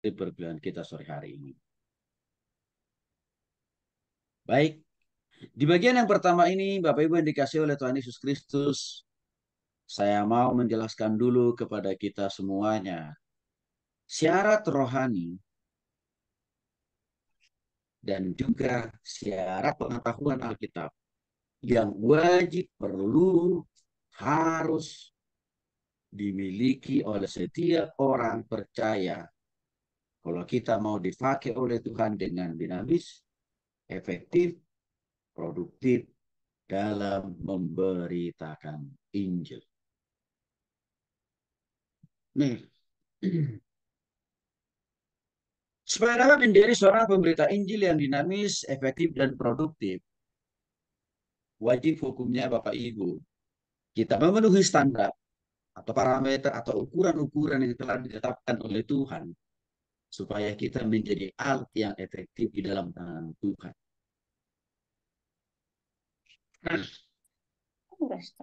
di perkuliahan kita sore hari ini. Baik, di bagian yang pertama ini, Bapak Ibu yang dikasih oleh Tuhan Yesus Kristus, saya mau menjelaskan dulu kepada kita semuanya syarat rohani dan juga syarat pengetahuan Alkitab yang wajib, perlu, harus dimiliki oleh setiap orang percaya kalau kita mau dipakai oleh Tuhan dengan dinamis, efektif, produktif dalam memberitakan Injil. Nih, supaya dapat menjadi seorang pemberita Injil yang dinamis, efektif, dan produktif, wajib hukumnya Bapak Ibu, kita memenuhi standar atau parameter atau ukuran-ukuran yang telah ditetapkan oleh Tuhan supaya kita menjadi alat yang efektif di dalam tangan Tuhan. Nah,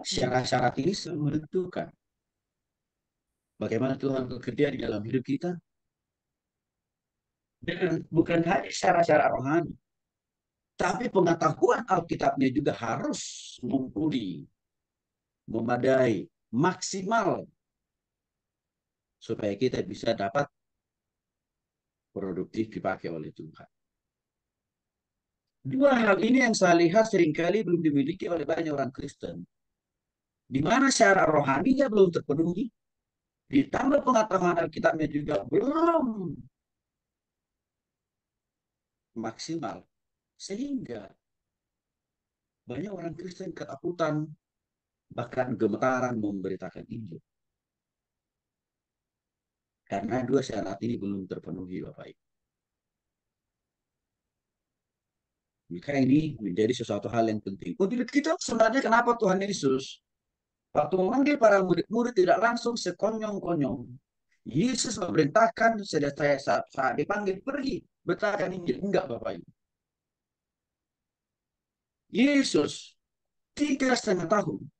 syarat-syarat ini menentukan bagaimana Tuhan bekerja di dalam hidup kita. Dan bukan hanya syarat-syarat rohani, tapi pengetahuan Alkitabnya juga harus mumpuni, memadai, maksimal, supaya kita bisa dapat produktif dipakai oleh Tuhan. Dua hal ini yang saya lihat seringkali belum dimiliki oleh banyak orang Kristen. Di mana syarat rohaninya belum terpenuhi, ditambah pengetahuan Alkitabnya juga belum maksimal. Sehingga banyak orang Kristen ketakutan, bahkan gemetaran memberitakan Injil. Karena dua syarat ini belum terpenuhi, Bapak Ibu. Maka ini menjadi sesuatu hal yang penting. Untuk kita sebenarnya kenapa Tuhan Yesus waktu memanggil para murid-murid tidak langsung sekonyong-konyong. Yesus memerintahkan saat dipanggil pergi beritakan Injil. Enggak, Bapak Ibu. Yesus 3,5 tahun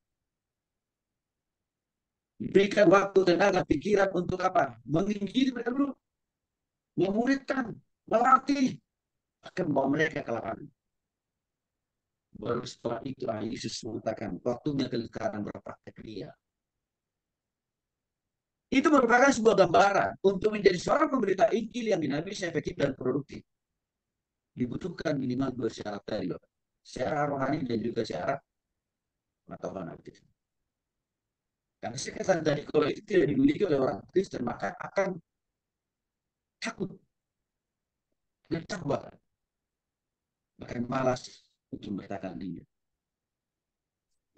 diberikan waktu, tenaga, pikiran untuk apa? Menginjili mereka dulu, memuridkan, melatih, akan bawa mereka ke lapangan. Baru setelah itu Yesus mengatakan waktunya sekarang berpraktek dia. Itu merupakan sebuah gambaran untuk menjadi seorang pemberita Injil yang dinamis, efektif, dan produktif. Dibutuhkan minimal dua syarat tadi, Bapak. Syarat rohani dan juga syarat pengetahuan Alkitab. Karena saya katakan tadi, kalau itu tidak dimiliki oleh orang Kristen, maka akan takut, getar, bahkan malas untuk memberitakan Injil.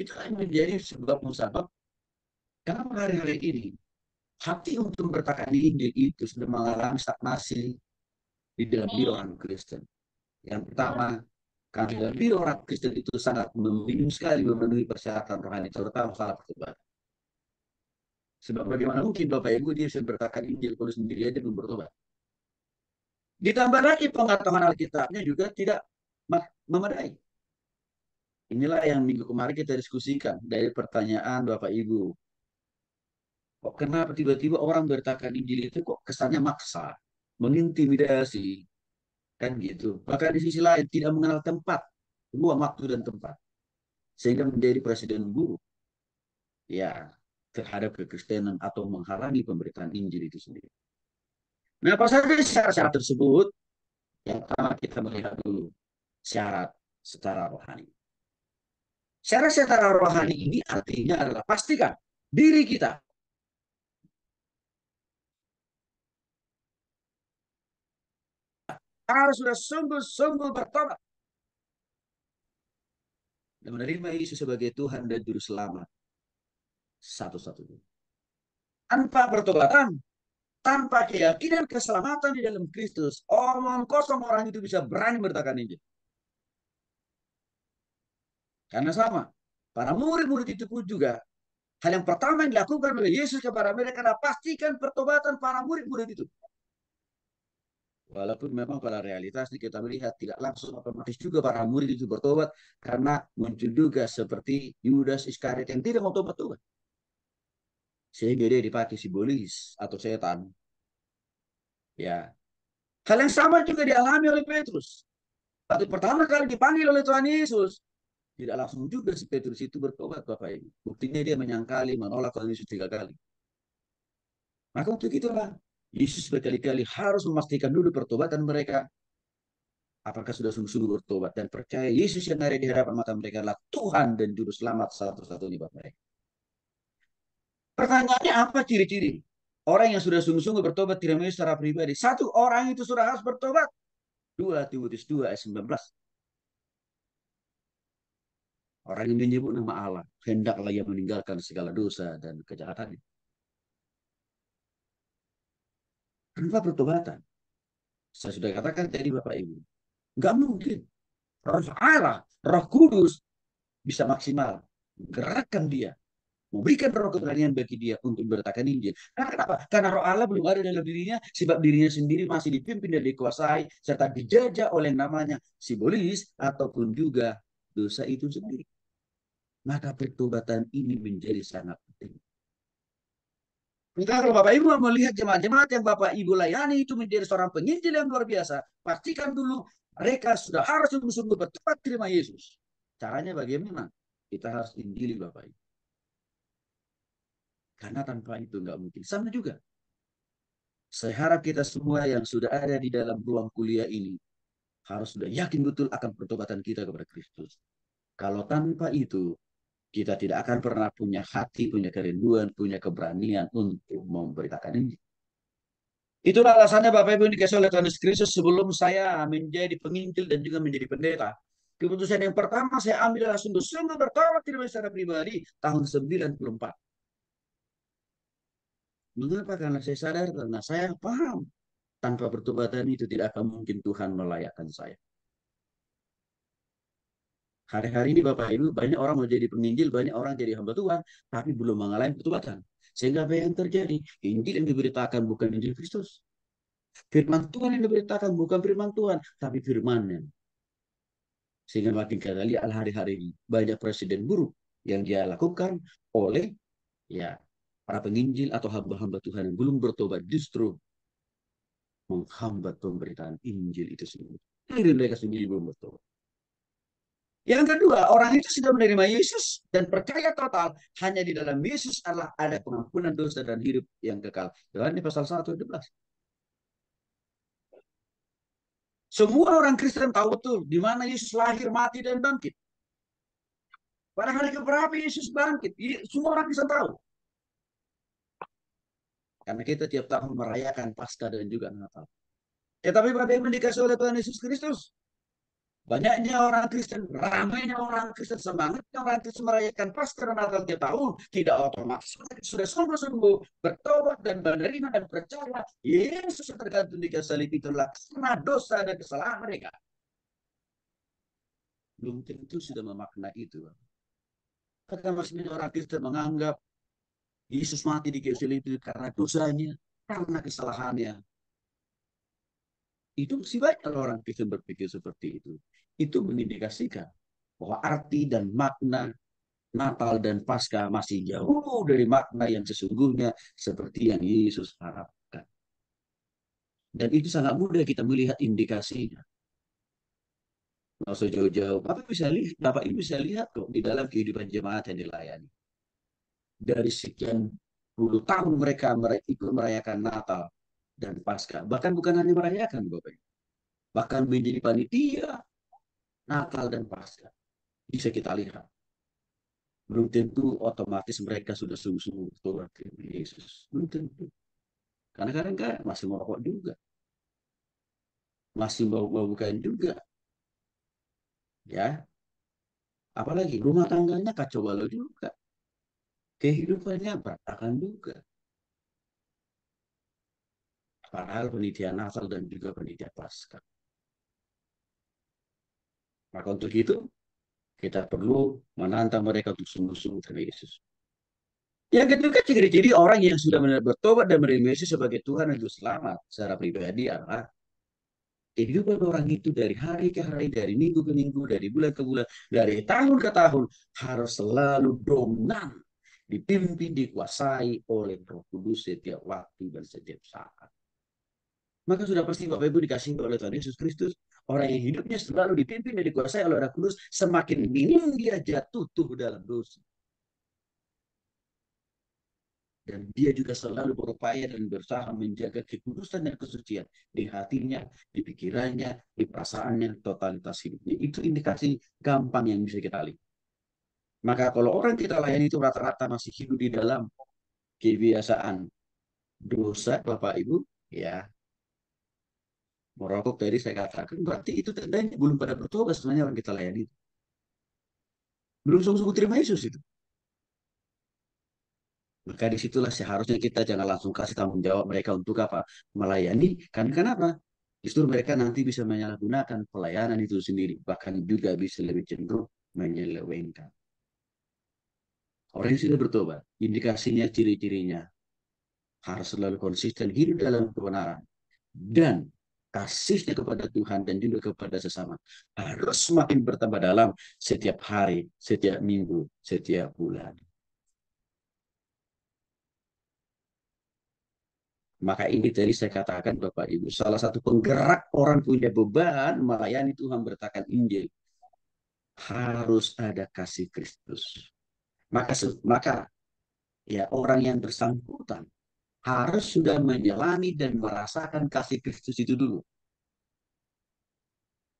Itu akan menjadi sebuah musabab. Kenapa hari-hari ini hati untuk memberitakan Injil itu sudah mengalami stagnasi di dalam diri orang Kristen. Yang pertama, karena dalam diri orang Kristen itu sangat minim sekali memenuhi persyaratan rohani, terutama salah pertobatan. Sebab bagaimana mungkin Bapak Ibu dia bisa berkatakan Injil kalau sendiri aja belum bertobat. Ditambah lagi pengetahuan Alkitabnya juga tidak memadai. Inilah yang minggu kemarin kita diskusikan dari pertanyaan Bapak Ibu. Kok kenapa tiba-tiba orang berkatakan Injil itu kok kesannya maksa, mengintimidasi, kan gitu. Bahkan di sisi lain tidak mengenal tempat, ruang, waktu, dan tempat. Sehingga menjadi presiden buruk ya terhadap kekristenan atau menghalangi pemberitaan Injil itu sendiri. Nah, apa saja syarat-syarat tersebut? Yang pertama kita melihat dulu syarat secara rohani. Syarat secara rohani ini artinya adalah pastikan diri kita harus sudah sungguh-sungguh bertobat dan menerima Yesus sebagai Tuhan dan Juru Selamat satu-satunya. Tanpa pertobatan, tanpa keyakinan keselamatan di dalam Kristus, omong kosong orang itu bisa berani bertakan Injil. Karena sama, para murid-murid itu pun juga hal yang pertama yang dilakukan oleh Yesus kepada mereka adalah pastikan pertobatan para murid-murid itu. Walaupun memang pada realitasnya kita melihat tidak langsung otomatis juga para murid itu bertobat karena muncul juga seperti Yudas Iskariot yang tidak mau tobat Tuhan. Sehingga dia dipakai simbolis atau setan Ya, hal yang sama juga dialami oleh Petrus. Waktu pertama kali dipanggil oleh Tuhan Yesus, tidak langsung juga si Petrus itu bertobat, Bapak Ibu. Buktinya dia menyangkali, menolak Tuhan Yesus 3 kali. Maka untuk itulah Yesus berkali-kali harus memastikan dulu pertobatan mereka. Apakah sudah sungguh-sungguh bertobat dan percaya Yesus yang ada di hadapan mata mereka adalah Tuhan dan Juru Selamat satu-satunya buat mereka. Pertanyaannya apa ciri-ciri? Orang yang sudah sungguh-sungguh bertobat tidak memilih secara pribadi. Satu, orang itu sudah harus bertobat. 2 Timotius 2 ayat 19. Orang yang menyebut nama Allah, hendaklah ia meninggalkan segala dosa dan kejahatan. Tanpa pertobatan, saya sudah katakan tadi Bapak Ibu, nggak mungkin Roh Allah, Roh Kudus bisa maksimal gerakan dia, memberikan roh keberanian bagi dia untuk bertakan Injil. Karena kenapa? Karena roh Allah belum ada dalam dirinya, sebab dirinya sendiri masih dipimpin dan dikuasai, serta dijajah oleh namanya simbolis ataupun juga dosa itu sendiri. Maka pertobatan ini menjadi sangat penting. Maka kalau Bapak Ibu melihat jemaat-jemaat yang Bapak Ibu layani itu menjadi seorang penginjil yang luar biasa, pastikan dulu mereka sudah harus sungguh-sungguh bertobat terima Yesus. Caranya bagaimana? Kita harus injili Bapak Ibu. Karena tanpa itu nggak mungkin. Sama juga. Saya harap kita semua yang sudah ada di dalam ruang kuliah ini harus sudah yakin betul akan pertobatan kita kepada Kristus. Kalau tanpa itu, kita tidak akan pernah punya hati, punya kerinduan, punya keberanian untuk memberitakan ini. Itulah alasannya Bapak Ibu yang dikasih oleh Tuhan Yesus Kristus sebelum saya menjadi penginjil dan juga menjadi pendeta. Keputusan yang pertama saya ambil adalah sungguh-sungguh bertobat tidak secara pribadi tahun 94. Mengapa? Karena saya sadar, karena saya paham. Tanpa pertobatan itu tidak akan mungkin Tuhan melayakkan saya. Hari-hari ini Bapak Ibu, banyak orang mau jadi penginjil, banyak orang jadi hamba Tuhan, tapi belum mengalami pertobatan. Sehingga apa yang terjadi? Injil yang diberitakan bukan Injil Kristus. Firman Tuhan yang diberitakan bukan firman Tuhan, tapi firman-Nya. Sehingga makin kali hari-hari ini banyak presiden buruk yang dia lakukan oleh ya para penginjil atau hamba-hamba Tuhan yang belum bertobat justru menghambat pemberitaan Injil itu sendiri. Diri mereka sendiri belum bertobat. Yang kedua, orang itu sudah menerima Yesus dan percaya total hanya di dalam Yesus adalah ada pengampunan dosa dan hidup yang kekal. Yohanes pasal 1:12. Semua orang Kristen tahu betul di mana Yesus lahir, mati, dan bangkit. Pada hari keberapa Yesus bangkit? Semua orang Kristen tahu. Karena kita tiap tahun merayakan Paskah dan juga Natal. Tetapi bagaimana dikasih oleh Tuhan Yesus Kristus? Banyaknya orang Kristen, ramainya orang Kristen, semangatnya orang Kristen merayakan Paskah dan Natal tiap tahun, tidak otomatis sudah sungguh-sungguh bertobat dan menerima dan percaya Yesus yang tergantung di kayu salib itulah karena dosa dan kesalahan mereka. Belum tentu sudah memaknai itu. Karena masih orang Kristen menganggap Yesus mati di kayu salib itu karena dosanya, karena kesalahannya. Itu masih banyak orang Kristen berpikir seperti itu. Itu mengindikasikan bahwa arti dan makna Natal dan Paskah masih jauh dari makna yang sesungguhnya seperti yang Yesus harapkan. Dan itu sangat mudah kita melihat indikasinya. Nggak usah jauh-jauh. Bapak Ibu bisa lihat kok di dalam kehidupan jemaat yang dilayani. Dari sekian puluh tahun mereka ikut merayakan Natal dan Paskah. Bahkan bukan hanya merayakan, Bapak Ibu. Bahkan menjadi panitia Natal dan Paskah. Bisa kita lihat. Belum tentu otomatis mereka sudah sungguh-sungguh bertobat ke Yesus. Belum tentu. Karena kadang kan masih merokok juga. Masih bau-baukan juga. Ya. Apalagi rumah tangganya kacau balau juga. Kehidupannya berantakan juga. Padahal penelitian Natal dan juga penelitian Paskah. Maka untuk itu, kita perlu menantang mereka untuk sungguh-sungguh ke Yesus. Yang ketiga, ciri-ciri orang yang sudah bertobat dan menerima Yesus sebagai Tuhan dan Juru Selamat secara pribadi adalah kehidupan orang itu dari hari ke hari, dari minggu ke minggu, dari bulan ke bulan, dari tahun ke tahun harus selalu dominan, dipimpin, dikuasai oleh Roh Kudus setiap waktu dan setiap saat. maka sudah pasti Bapak Ibu dikasih oleh Tuhan Yesus Kristus, orang yang hidupnya selalu dipimpin dan dikuasai oleh Roh Kudus, semakin minim dia jatuh tuh dalam dosa. Dan dia juga selalu berupaya dan berusaha menjaga kekudusan dan kesucian di hatinya, di pikirannya, di perasaannya, totalitas hidupnya. Itu indikasi gampang yang bisa kita lihat. Maka kalau orang kita layani itu rata-rata masih hidup di dalam kebiasaan dosa, Bapak Ibu, ya merokok tadi saya katakan, berarti itu tandanya belum pada bertobat sebenarnya orang kita layani itu. Belum sungguh-sungguh terima Yesus itu. Maka disitulah seharusnya kita jangan langsung kasih tanggung jawab mereka untuk apa? Melayani. Kan kenapa? Justru mereka nanti bisa menyalahgunakan pelayanan itu sendiri. Bahkan juga bisa lebih cenderung menyelewengkan. Orang yang sudah bertobat, indikasinya, ciri-cirinya harus selalu konsisten hidup dalam kebenaran. Dan kasihnya kepada Tuhan dan juga kepada sesama harus semakin bertambah dalam setiap hari, setiap minggu, setiap bulan. Maka ini tadi saya katakan Bapak Ibu, salah satu penggerak orang punya beban melayani Tuhan bertakan Injil harus ada kasih Kristus. Maka ya orang yang bersangkutan harus sudah menyelami dan merasakan kasih Kristus itu dulu.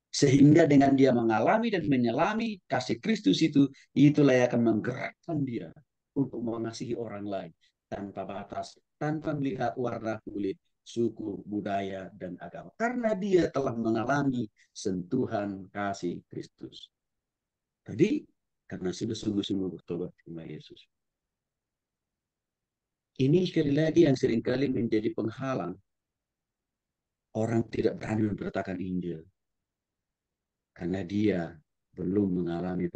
Sehingga dengan dia mengalami dan menyelami kasih Kristus itu, itulah yang akan menggerakkan dia untuk mengasihi orang lain tanpa batas, tanpa melihat warna kulit, suku, budaya, dan agama. Karena dia telah mengalami sentuhan kasih Kristus. Tadi, karena sudah sungguh-sungguh bertobat kepada Yesus. Ini sekali lagi yang seringkali menjadi penghalang orang tidak berani memberitakan Injil. Karena dia belum mengalami